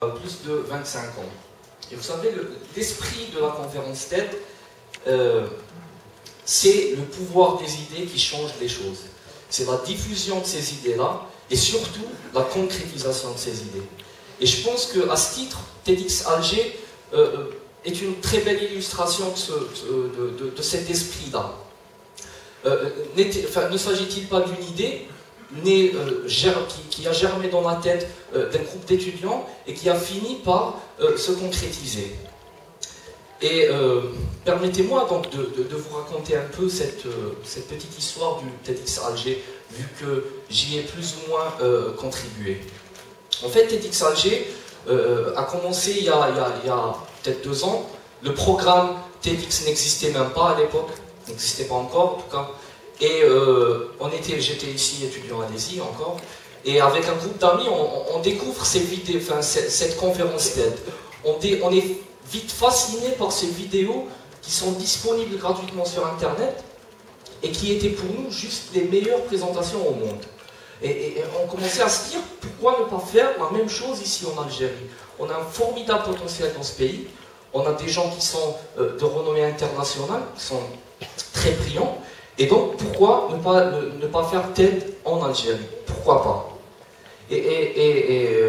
plus de 25 ans. Et vous savez, l'esprit de la conférence TED, c'est le pouvoir des idées qui change les choses. C'est la diffusion de ces idées-là et surtout la concrétisation de ces idées. Et je pense qu'à ce titre, TEDx Alger est une très belle illustration de cet esprit-là. Ne s'agit-il pas d'une idée qui a germé dans la tête d'un groupe d'étudiants et qui a fini par se concrétiser. Et permettez-moi donc de vous raconter un peu cette petite histoire du TEDx Alger, vu que j'y ai plus ou moins contribué. En fait, TEDx Alger a commencé il y a peut-être 2 ans. Le programme TEDx n'existait même pas à l'époque, n'existait pas encore en tout cas. Et j'étais ici étudiant à DESY encore, et avec un groupe d'amis, on découvre cette conférence TED. On est vite fasciné par ces vidéos qui sont disponibles gratuitement sur Internet et qui étaient pour nous juste les meilleures présentations au monde. Et on commençait à se dire, pourquoi ne pas faire la même chose ici en Algérie? On a un formidable potentiel dans ce pays, on a des gens qui sont de renommée internationale, qui sont très brillants. Et donc, pourquoi ne pas faire TED en Algérie? Pourquoi pas? Et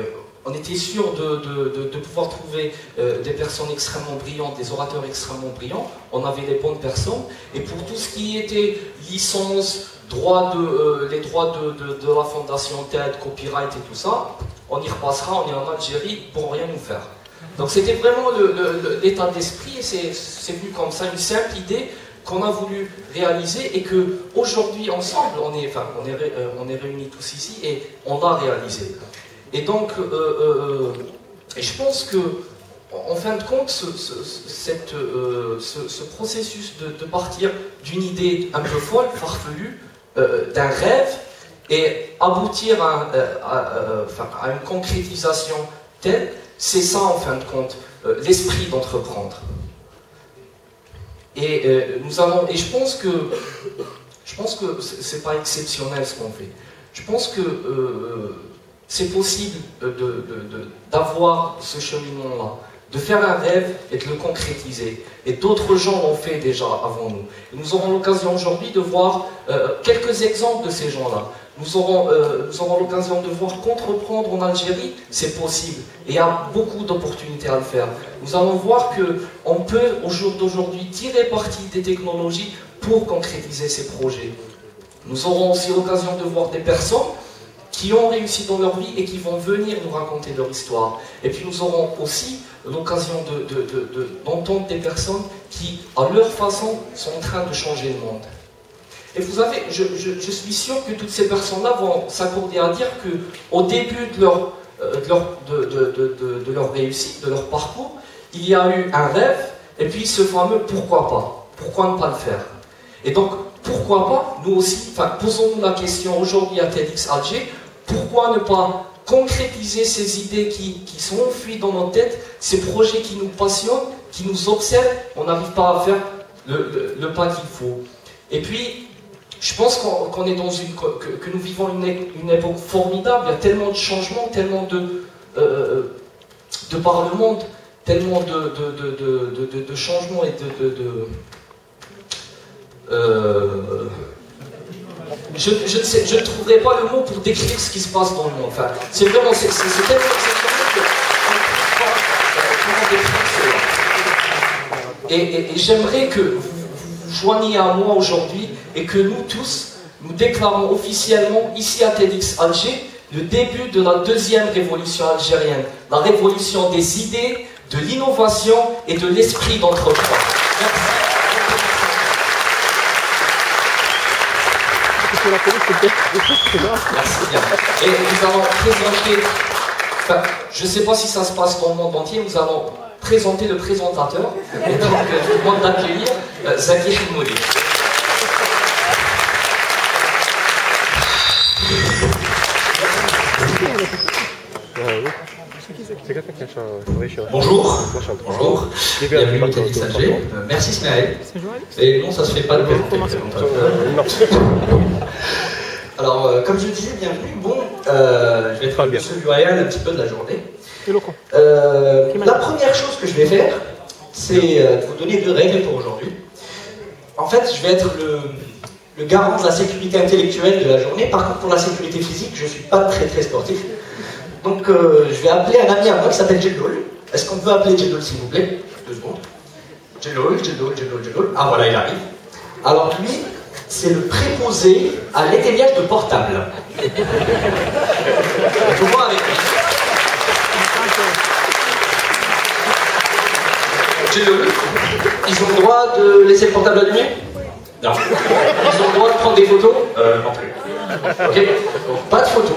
on était sûr de pouvoir trouver des personnes extrêmement brillantes, des orateurs extrêmement brillants. On avait les bonnes personnes. Et pour tout ce qui était licence, les droits de la fondation TED, copyright et tout ça, on y repassera, on est en Algérie pour rien nous faire. Donc c'était vraiment l'état d'esprit, et c'est venu comme ça, une simple idée qu'on a voulu réaliser et que aujourd'hui ensemble on est réunis tous ici et on l'a réalisé. Et donc je pense que en fin de compte ce processus de partir d'une idée un peu folle, farfelue, d'un rêve et aboutir à une concrétisation telle, c'est ça en fin de compte l'esprit d'entreprendre. Et je pense que c'est pas exceptionnel ce qu'on fait. Je pense que c'est possible d'avoir ce cheminement-là, de faire un rêve et de le concrétiser. Et d'autres gens l'ont fait déjà avant nous. Et nous aurons l'occasion aujourd'hui de voir quelques exemples de ces gens-là. Nous aurons l'occasion de voir qu'entreprendre en Algérie, c'est possible. Et il y a beaucoup d'opportunités à le faire. Nous allons voir qu'on peut, au jour d'aujourd'hui, tirer parti des technologies pour concrétiser ces projets. Nous aurons aussi l'occasion de voir des personnes qui ont réussi dans leur vie et qui vont venir nous raconter leur histoire. Et puis nous aurons aussi l'occasion d'entendre des personnes qui, à leur façon, sont en train de changer le monde. Et vous savez, je suis sûr que toutes ces personnes-là vont s'accorder à dire qu'au début de leur réussite, de leur parcours, il y a eu un rêve, et puis ce fameux « pourquoi pas ?» Pourquoi ne pas le faire? Et donc, pourquoi pas, nous aussi, posons-nous la question aujourd'hui à TEDx Alger, pourquoi ne pas concrétiser ces idées qui sont enfuies dans nos têtes, ces projets qui nous passionnent, qui nous obsèdent, on n'arrive pas à faire le pas qu'il faut. Et puis, je pense que nous vivons une époque formidable, il y a tellement de changements, tellement de par le monde, tellement de changements et je ne trouverai pas le mot pour décrire ce qui se passe dans le monde. Enfin, c'est vraiment tellement exceptionnel que comment décrire cela. Et j'aimerais que vous vous joigniez à moi aujourd'hui et que nous tous, nous déclarons officiellement ici à TEDx Alger le début de la deuxième révolution algérienne, la révolution des idées, de l'innovation et de l'esprit d'entreprendre. Merci. Merci bien. Et nous allons présenter, je ne sais pas si ça se passe dans le monde entier, nous allons présenter le présentateur, et donc je vous demande d'accueillir Zaki Hmouli. Bonjour. Bonjour. Bienvenue à TEDx Alger. Merci Ismaël. Et non, ça se fait pas de présentateur. Alors, comme je disais, bienvenue. Bon, je vais être un peu surréel un petit peu de la journée. La première chose que je vais faire, c'est vous donner 2 règles pour aujourd'hui. En fait, je vais être le garant de la sécurité intellectuelle de la journée. Par contre, pour la sécurité physique, je ne suis pas très sportif. Donc, je vais appeler un ami à moi qui s'appelle Jedlol. Est-ce qu'on peut appeler Jedlol, s'il vous plaît? 2 secondes. Jedlol. Ah, voilà, il arrive. Alors, lui, c'est le préposé à l'éteignage de portable. Tout voir avec lui. Jedlol, ils ont le droit de laisser le portable allumé? Non. Ils ont le droit de prendre des photos? Non plus. Ok? Donc, pas de photos.